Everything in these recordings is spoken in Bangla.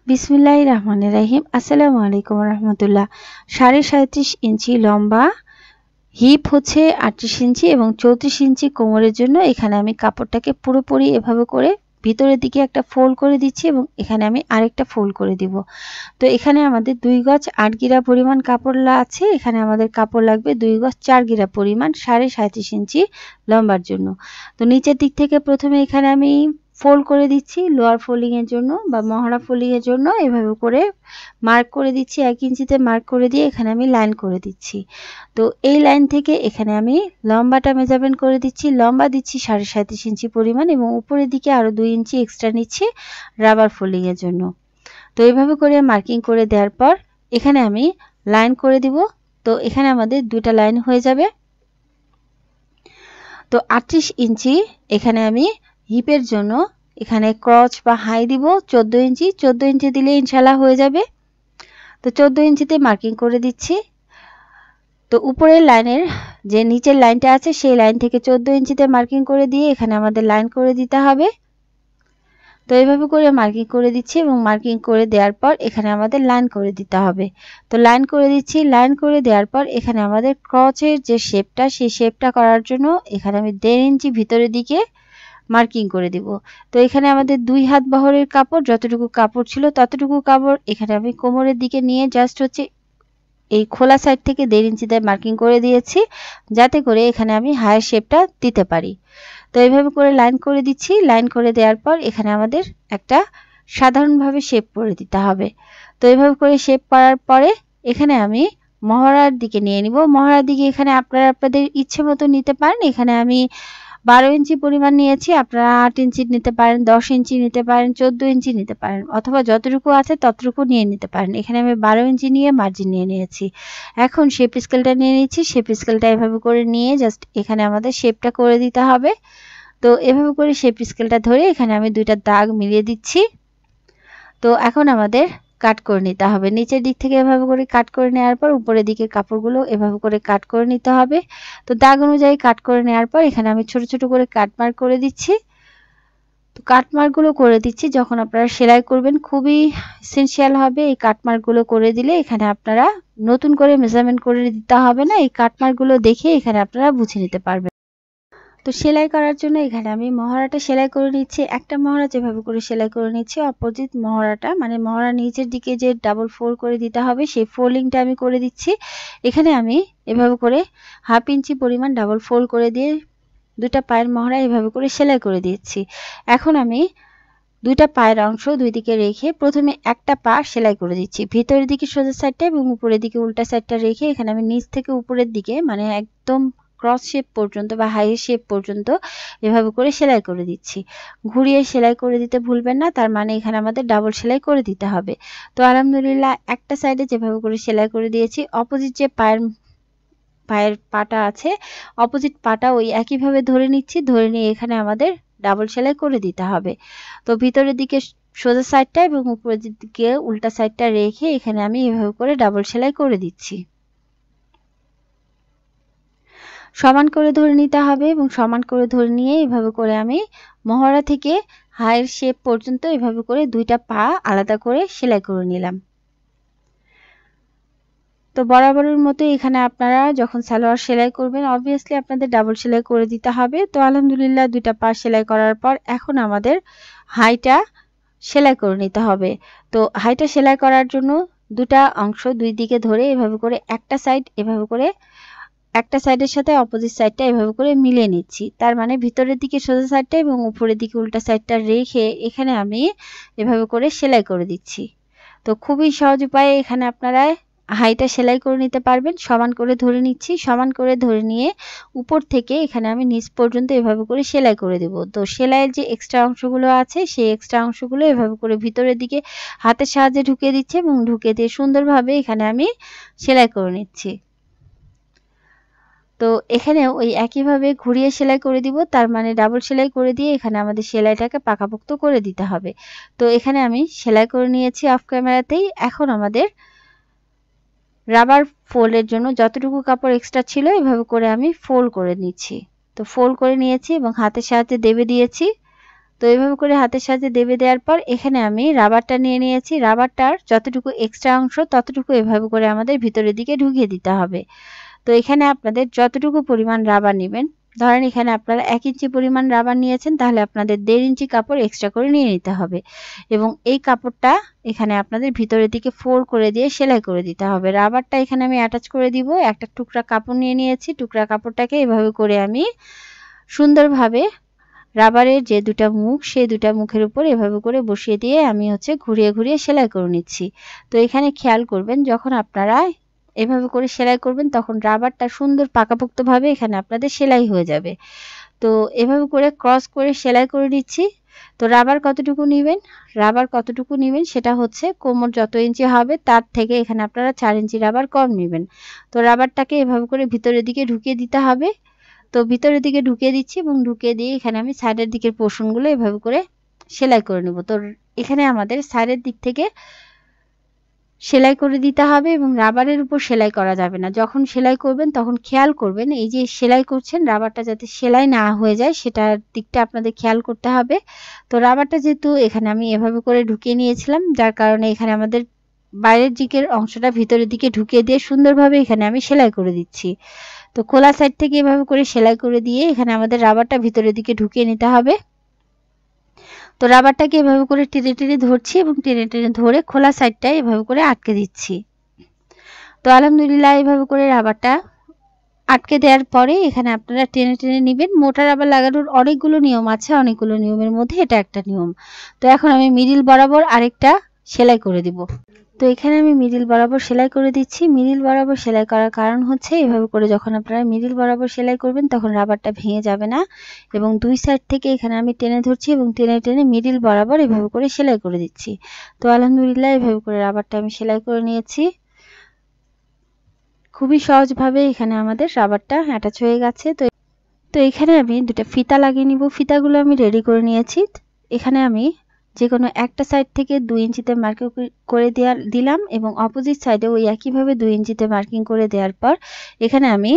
বিসমিল্লাহির রহমানির রহিম। আসসালামু আলাইকুম রহমতুল্লাহ। 37.5 ইঞ্চি লম্বা, হিপ হচ্ছে 38 ইঞ্চি এবং 34 ইঞ্চি কোমরের জন্য এখানে আমি কাপড়টাকে পুরোপুরি এভাবে করে ভিতরের দিকে একটা ফোল্ড করে দিচ্ছি এবং এখানে আমি আরেকটা ফোল্ড করে দিব। তো এখানে আমাদের 2 গজ 8 গিরা পরিমাণ কাপড় আছে। এখানে আমাদের কাপড় লাগবে 2 গজ 4 গিরা পরিমাণ 37.5 ইঞ্চি লম্বার জন্য। তো নিচের দিক থেকে প্রথমে এখানে আমি ফোল্ড করে দিচ্ছি লোয়ার ফোল্ডিং এর জন্য বা মহড়া ফোল্ডিং এর জন্য এভাবে করে মার্ক করে দিচ্ছি। 1 ইঞ্চিতে মার্ক করে দিয়ে এখানে আমি লাইন করে দিচ্ছি। তো এই লাইন থেকে এখানে আমি লম্বাটা মেজারমেন্ট করে দিচ্ছি। লম্বা দিচ্ছি 37.5 ইঞ্চি পরিমাণ এবং উপরের দিকে আরো 2 ইঞ্চি এক্সট্রা নিচ্ছি রাবার ফোল্ডিং এর জন্য। তো এইভাবে করে মার্কিং করে দেওয়ার পর এখানে আমি লাইন করে দিব। তো এখানে আমাদের দুটো লাইন হয়ে যাবে। তো 38 ইঞ্চি এখানে আমি হিপের জন্য এখানে ক্রচ বা হাই দিব 14 ইঞ্চি। 14 ইঞ্চি দিলে ইনশাআল্লাহ হয়ে যাবে। তো 14 ইঞ্চিতে মার্কিং করে দিচ্ছি। তো উপরের লাইনের যে নিচের লাইনটা আছে সেই লাইন থেকে 14 ইঞ্চিতে মার্কিং করে দিয়ে এখানে আমাদের লাইন করে দিতে হবে। তো এইভাবে করে মার্কিং করে দিচ্ছি এবং মার্কিং করে দেওয়ার পর এখানে আমাদের লাইন করে দিতে হবে। তো লাইন করে দিচ্ছি। লাইন করে দেওয়ার পর এখানে আমাদের ক্রচের যে শেপটা সেই শেপটা করার জন্য এখানে আমি 1.5 ইঞ্চি ভিতরের দিকে মার্কিং করে দিব। তো এখানে আমাদের 2 হাত বহরের কাপড়, যতটুকু কাপড় ছিল ততটুকু কাপড় এখানে আমি কোমরের দিকে নিয়ে জাস্ট হচ্ছে এই খোলা সাইড থেকে 1.5 ইঞ্চিতে মার্কিং করে দিয়েছি, যাতে করে এখানে আমি হায়ার শেপটা দিতে পারি। তো এইভাবে করে লাইন করে দিচ্ছি। লাইন করে দেওয়ার পর এখানে আমাদের একটা সাধারণভাবে শেপ করে দিতে হবে। তো এইভাবে করে শেপ করার পরে এখানে আমি মহড়ার দিকে নিয়ে নিব। মহড়ার দিকে এখানে আপনারা আপনাদের ইচ্ছে মতো নিতে পারেন। এখানে আমি 12 ইঞ্চি পরিমাণ নিয়েছি। আপনারা 8 ইঞ্চি নিতে পারেন, 10 ইঞ্চি নিতে পারেন, 14 ইঞ্চি নিতে পারেন, অথবা যতটুকু আছে ততটুকু নিয়ে নিতে পারেন। এখানে আমি 12 ইঞ্চি নিয়ে মার্জিন নিয়ে নিয়েছি। এখন শেপ স্কেলটা নিয়ে নিচ্ছি। শেপ স্কেলটা এভাবে করে নিয়ে জাস্ট এখানে আমাদের শেপটা করে দিতে হবে। তো এভাবে করে শেপ স্কেলটা ধরে এখানে আমি দুইটা দাগ মিলিয়ে দিচ্ছি। তো এখন আমাদের কাট করে নিতে হবে। নিচের দিক থেকে এভাবে করে কাট করে নেওয়ার পর উপরের দিকে কাপড়গুলো এভাবে করে কাট করে নিতে হবে। তো দাগ অনুযায়ী কাট করে নেওয়ার পর এখানে আমি ছোট ছোট করে কাট মার্ক করে দিচ্ছি। তো কাট মার্কগুলো করে দিচ্ছি যখন আপনারা সেলাই করবেন খুবই এসেনশিয়াল হবে। এই কাট মার্কগুলো করে দিলে এখানে আপনারা নতুন করে মেজারমেন্ট করে দিতে হবে না। এই কাট মার্কগুলো দেখে এখানে আপনারা বুঝে নিতে পারবেন। তো সেলাই করার জন্য এখানে আমি মহড়াটা সেলাই করে নিচ্ছি। একটা মহড়া যেভাবে করে সেলাই করে নিচ্ছি, অপোজিট মহড়াটা মানে মহড়া নিচের দিকে যে ডাবল ফোল্ড করে দিতে হবে সেই ফোল্ডিংটা আমি করে দিচ্ছি। এখানে আমি এভাবে করে 1/2 ইঞ্চি পরিমাণ ডাবল ফোল্ড করে দিয়ে দুটা পায়ের মহড়া এভাবে করে সেলাই করে দিচ্ছি। এখন আমি দুইটা পায়ের অংশ দুই দিকে রেখে প্রথমে একটা পা সেলাই করে দিচ্ছি। ভিতরের দিকে সোজা সাইডটা এবং উপরের দিকে উল্টা সাইডটা রেখে এখানে আমি নিচ থেকে উপরের দিকে মানে একদম ক্রস শেপ পর্যন্ত বা হাই শেপ পর্যন্ত এভাবে করে সেলাই করে দিচ্ছি। ঘুরিয়ে সেলাই করে দিতে ভুলবেন না, তার মানে এখানে আমাদের ডাবল সেলাই করে দিতে হবে। তো আলহামদুলিল্লাহ একটা সাইডে যেভাবে করে সেলাই করে দিয়েছি, অপোজিট যে পায়ের পাটা আছে অপোজিট পাটা ওই একইভাবে ধরে নিচ্ছি। ধরে নিয়ে এখানে আমাদের ডাবল সেলাই করে দিতে হবে। তো ভিতরের দিকে সোজা সাইডটা এবং উপরের দিকে উল্টা সাইডটা রেখে এখানে আমি এভাবে করে ডাবল সেলাই করে দিচ্ছি। সমান করে ধরে নিতে হবে এবং সমান করে ধরে নিয়ে এভাবে করে আমি মহড়া থেকে হাইয়ের শেপ পর্যন্ত এভাবে করে দুইটা পা আলাদা করে সেলাই করে নিলাম। তো বরাবরের মতো এখানে আপনারা যখন সালোয়ার সেলাই করবেন অবভিয়াসলি আপনাদের ডাবল সেলাই করে দিতে হবে। তো আলহামদুলিল্লাহ দুইটা পা সেলাই করার পর এখন আমাদের হাইটা সেলাই করে নিতে হবে। তো হাইটা সেলাই করার জন্য দুটা অংশ দুই দিকে ধরে এভাবে করে একটা সাইড এভাবে করে একটা সাইডের সাথে অপোজিট সাইডটা এভাবে করে মিলিয়ে নিচ্ছি। তার মানে ভিতরের দিকে সোজা সাইডটা এবং উপরের দিকে উল্টা সাইডটা রেখে এখানে আমি এভাবে করে সেলাই করে দিচ্ছি। তো খুবই সহজ উপায়ে এখানে আপনারা হাইটা সেলাই করে নিতে পারবেন। সমান করে ধরে নিচ্ছি। সমান করে ধরে নিয়ে উপর থেকে এখানে আমি নিচ পর্যন্ত এভাবে করে সেলাই করে দেব। তো সেলাইয়ের যে এক্সট্রা অংশগুলো আছে সেই এক্সট্রা অংশগুলো এভাবে করে ভিতরের দিকে হাতের সাহায্যে ঢুকিয়ে দিচ্ছি এবং ঢুকিয়ে দিয়ে সুন্দরভাবে এখানে আমি সেলাই করে নিচ্ছি। তো এখানে ওই একইভাবে ঘুরিয়ে সেলাই করে দিব, তার মানে ডাবল সেলাই করে দিয়ে এখানে আমাদের সেলাইটাকে পাকাপোক্ত করে দিতে হবে। তো এখানে আমি সেলাই করে নিয়েছি অফ ক্যামেরাতেই। এখন আমাদের রাবার ফোল্ডের জন্য যতটুকু কাপড় এক্সট্রা ছিল এভাবে করে আমি ফোল্ড করে নিচ্ছি। তো ফোল্ড করে নিয়েছি এবং হাতের সাহায্যে দেবে দিয়েছি। তো এইভাবে করে হাতের সাহায্যে দেবে দেওয়ার পর এখানে আমি রাবারটা নিয়ে নিয়েছি। রাবারটার যতটুকু এক্সট্রা অংশ ততটুকু এভাবে করে আমাদের ভিতরের দিকে ঢুকিয়ে দিতে হবে। তো এখানে আপনাদের যতটুকু পরিমাণ রাবার নেবেন, ধরেন এখানে আপনারা 1 ইঞ্চি পরিমাণ রাবার নিয়েছেন, তাহলে আপনাদের 1.5 ইঞ্চি কাপড় এক্সট্রা করে নিয়ে নিতে হবে এবং এই কাপড়টা এখানে আপনাদের ভিতরের দিকে ফোল্ড করে দিয়ে সেলাই করে দিতে হবে। রাবারটা এখানে আমি অ্যাটাচ করে দিব। একটা টুকরা কাপড় নিয়ে নিয়েছি। টুকরা কাপড়টাকে এভাবে করে আমি সুন্দরভাবে রাবারের যে দুটা মুখ, সেই দুটা মুখের উপর এভাবে করে বসিয়ে দিয়ে আমি ঘুরিয়ে ঘুরিয়ে সেলাই করে নিচ্ছি। তো এখানে খেয়াল করবেন, যখন আপনারা এভাবে করে সেলাই করবেন তখন রাবারটা সুন্দর পাকাপোক্তভাবে এখানে আপনাদের সেলাই হয়ে যাবে। তো এভাবে করে ক্রস করে সেলাই করে নিচ্ছি। তো রাবার কতটুকু নেবেন? রাবার কতটুকু নেবেন সেটা কোমর যত ইঞ্চি হবে তার থেকে এখানে আপনারা 4 ইঞ্চি রাবার কম নেবেন। তো রাবারটাকে এভাবে করে ভিতরের দিকে ঢুকিয়ে দিতে হবে। তো ভিতরের দিকে ঢুকিয়ে দিচ্ছি এবং ঢুকিয়ে দিয়ে এখানে আমি সাইডের দিকের পোর্শনগুলো এভাবে করে সেলাই করে নেব। তো এখানে আমাদের সাইডের দিক থেকে সেলাই করে দিতে হবে এবং রাবারের উপর সেলাই করা যাবে না। যখন সেলাই করবেন তখন খেয়াল করবেন, এই যে সেলাই করছেন রাবারটা যাতে সেলাই না হয়ে যায় সেটার দিকটা আপনাদের খেয়াল করতে হবে। তো রাবারটা যেহেতু এখানে আমি এভাবে করে ঢুকিয়ে নিয়েছিলাম, যার কারণে এখানে আমাদের বাইরের দিকের অংশটা ভিতরের দিকে ঢুকিয়ে দিয়ে সুন্দরভাবে এখানে আমি সেলাই করে দিচ্ছি। তো খোলা সাইড থেকে এভাবে করে সেলাই করে দিয়ে এখানে আমাদের রাবারটা ভিতরের দিকে ঢুকিয়ে নিতে হবে। তো রাবারটাকে এভাবে করে টেনে টেনে ধরছি এবং টেনে টেনে ধরে খোলা সাইডটা এভাবে করে আটকে দিচ্ছি। তো আলহামদুলিল্লাহ এভাবে করে রাবারটা আটকে দেওয়ার পরে এখানে আপনারা টেনে টেনে নেবেন। মোটা রাবার লাগানোর অনেকগুলো নিয়ম আছে, অনেকগুলো নিয়মের মধ্যে এটা একটা নিয়ম। তো এখন আমি মিডিল বরাবর আরেকটা সেলাই করে দিব। তো এখানে আমি মিডিল বরাবর সেলাই করে দিচ্ছি। মিডিল বরাবর সেলাই করার কারণ এভাবে করে যখন আপনারা মিডিল বরাবর সেলাই করবেন তখন রাবারটা ভেঙে যাবে না এবং দুই সাইড থেকে এখানে আমি টেনে ধরছি এবং টেনে টেনে মিডিল বরাবর এভাবে করে সেলাই করে দিচ্ছি। তো আলহামদুলিল্লাহ এভাবে করে রাবারটা আমি সেলাই করে নিয়েছি। খুবই সহজভাবে এখানে আমাদের রাবারটা অ্যাটাচ হয়ে গেছে। তো এখানে আমি দুটো ফিতা লাগিয়ে নিব। ফিতাগুলো আমি রেডি করে নিয়েছি। এখানে আমি যে কোনো একটা সাইড থেকে 2 ইঞ্চিতে মার্কিং করে দিলাম এবং অপোজিট সাইডে ওই একইভাবে 2 ইঞ্চিতে মার্কিং করে দেওয়ার পর এখানে আমি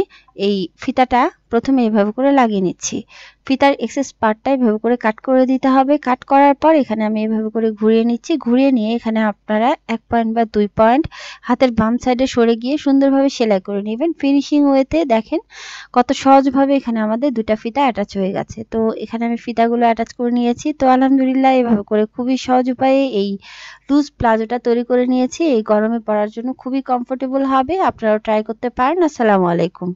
এই ফিতাটা প্রথমে এইভাবে করে লাগিয়ে নিচ্ছি। ফিতার এক্সেস পার্টটা এইভাবে করে কাট করে দিতে হবে। কাট করার পর এখানে আমি এইভাবে করে ঘুরিয়ে নিচ্ছি। ঘুরিয়ে নিয়ে এখানে আপনারা 1 পয়েন্ট বা 2 পয়েন্ট হাতের বাম সাইডে সরে গিয়ে সুন্দরভাবে সেলাই করে নেবেন। ফিনিশিং ওয়েতে দেখেন কত সহজভাবে এখানে আমাদের দুটা ফিতা অ্যাটাচ হয়ে গেছে। তো এখানে আমি ফিতাগুলো অ্যাটাচ করে নিয়েছি। তো আলহামদুলিল্লাহ এভাবে করে খুবই সহজ উপায়ে এই লুজ প্লাজোটা তৈরি করে নিয়েছি। এই গরমে পরার জন্য খুবই কমফোর্টেবল হবে। আপনারাও ট্রাই করতে পারেন। আসসালামু আলাইকুম।